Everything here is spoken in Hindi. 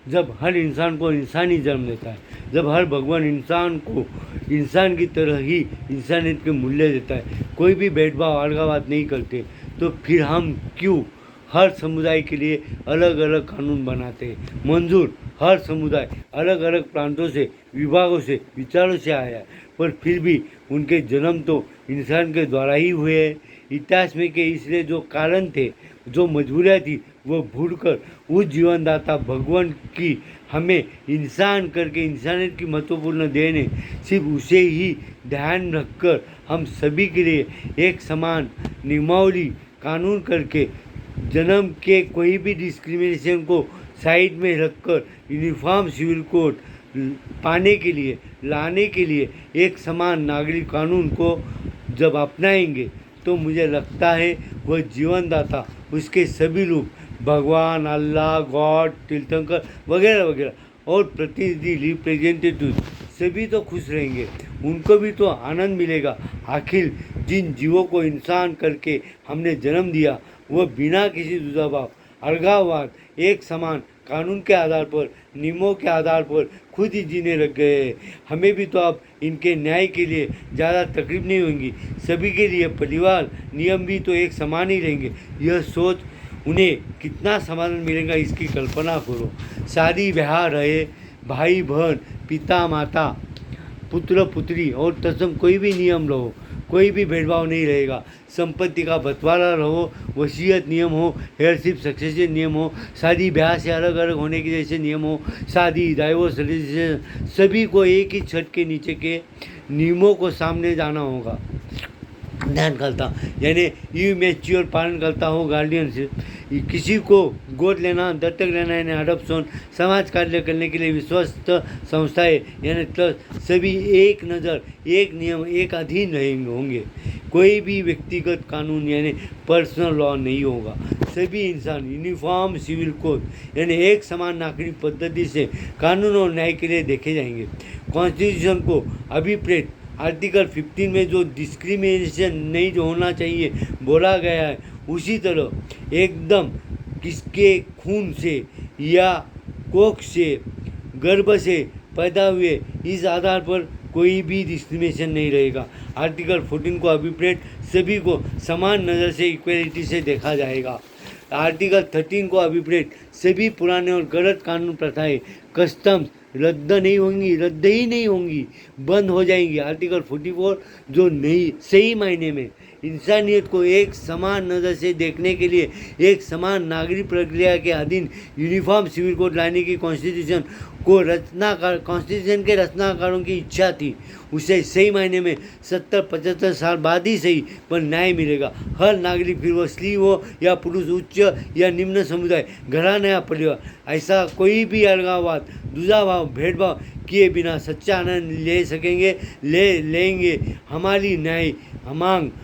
जब हर इंसान को इंसान ही जन्म देता है, जब हर भगवान इंसान को इंसान की तरह ही इंसानियत के मूल्य देता है, कोई भी भेदभाव अलगाववाद नहीं करते, तो फिर हम क्यों हर समुदाय के लिए अलग अलग कानून बनाते हैं? मंजूर, हर समुदाय अलग अलग प्रांतों से, विभागों से, विचारों से आया है, पर फिर भी उनके जन्म तो इंसान के द्वारा ही हुए हैं। इतिहास में के इसलिए जो कारण थे, जो मजबूरियाँ थी, वो भूलकर उस जीवनदाता भगवान की हमें इंसान करके इंसानियत की महत्वपूर्ण देन है। सिर्फ उसे ही ध्यान रखकर हम सभी के लिए एक समान नियमावली कानून करके जन्म के कोई भी डिस्क्रिमिनेशन को साइड में रखकर यूनिफॉर्म सिविल कोड पाने के लिए, लाने के लिए एक समान नागरिक कानून को जब अपनाएंगे, तो मुझे लगता है वह जीवनदाता, उसके सभी लोग, भगवान, अल्लाह, गॉड, तीर्थंकर वगैरह वगैरह और प्रतिनिधि रिप्रेजेंटेटिव सभी तो खुश रहेंगे, उनको भी तो आनंद मिलेगा। आखिर जिन जीवों को इंसान करके हमने जन्म दिया, वह बिना किसी दुजाभाव, अलगाववाद, एक समान कानून के आधार पर, नियमों के आधार पर खुद ही जीने लग गए हैं। हमें भी तो अब इनके न्याय के लिए ज़्यादा तकलीफ नहीं होगी। सभी के लिए परिवार नियम भी तो एक समान ही रहेंगे। यह सोच उन्हें कितना समाधान मिलेगा, इसकी कल्पना करो। शादी ब्याह रहे, भाई बहन, पिता माता, पुत्र पुत्री और तत्सम कोई भी नियम रहो, कोई भी भेदभाव नहीं रहेगा। संपत्ति का बंटवारा रहो, वसीयत नियम हो, हेयरशिप सक्सेशन नियम हो, शादी ब्याह से अलग अलग होने के जैसे नियम हो, शादी डाइवोर्स रजिस्ट्रेशन, सभी को एक ही छत के नीचे के नियमों को सामने जाना होगा। ध्यान करता यानी यू मैच्योर पालन करता हो, गार्डियनशिप, किसी को गोद लेना, दत्तक लेना यानी अडॉप्शन, समाज कार्य करने के लिए विश्वस्त संस्थाएं यानी ट्रस्ट, सभी एक नज़र, एक नियम, एक अधीन रहेंगे होंगे। कोई भी व्यक्तिगत कानून यानी पर्सनल लॉ नहीं होगा। सभी इंसान यूनिफॉर्म सिविल कोड यानी एक समान नागरिक पद्धति से कानून और न्याय के लिए देखे जाएंगे। कॉन्स्टिट्यूशन को अभिप्रेत आर्टिकल 15 में जो डिस्क्रिमिनेशन नहीं जो होना चाहिए बोला गया है, उसी तरह एकदम किसके खून से या कोख से, गर्भ से पैदा हुए, इस आधार पर कोई भी डिस्क्रिमिनेशन नहीं रहेगा। आर्टिकल 14 को अभिप्रेत सभी को समान नज़र से इक्वलिटी से देखा जाएगा। आर्टिकल 13 को अभिप्रेत सभी पुराने और गलत कानून प्रथाएं, कस्टम्स रद्द नहीं होंगी, रद्द ही नहीं होंगी, बंद हो जाएंगी। आर्टिकल 44 जो नहीं सही मायने में इंसानियत को एक समान नज़र से देखने के लिए एक समान नागरिक प्रक्रिया के अधीन यूनिफॉर्म सिविल कोड लाने की कॉन्स्टिट्यूशन के रचनाकारों की इच्छा थी, उसे सही मायने में 70-75 साल बाद ही सही पर न्याय मिलेगा। हर नागरिक, फिर वह स्त्री हो या पुरुष, उच्च या निम्न समुदाय, घराना या परिवार, ऐसा कोई भी अलगाववाद, दुजाभाव, भेदभाव किए बिना सच्चा आनंद ले सकेंगे, ले लेंगे। हमारी न्याय मांग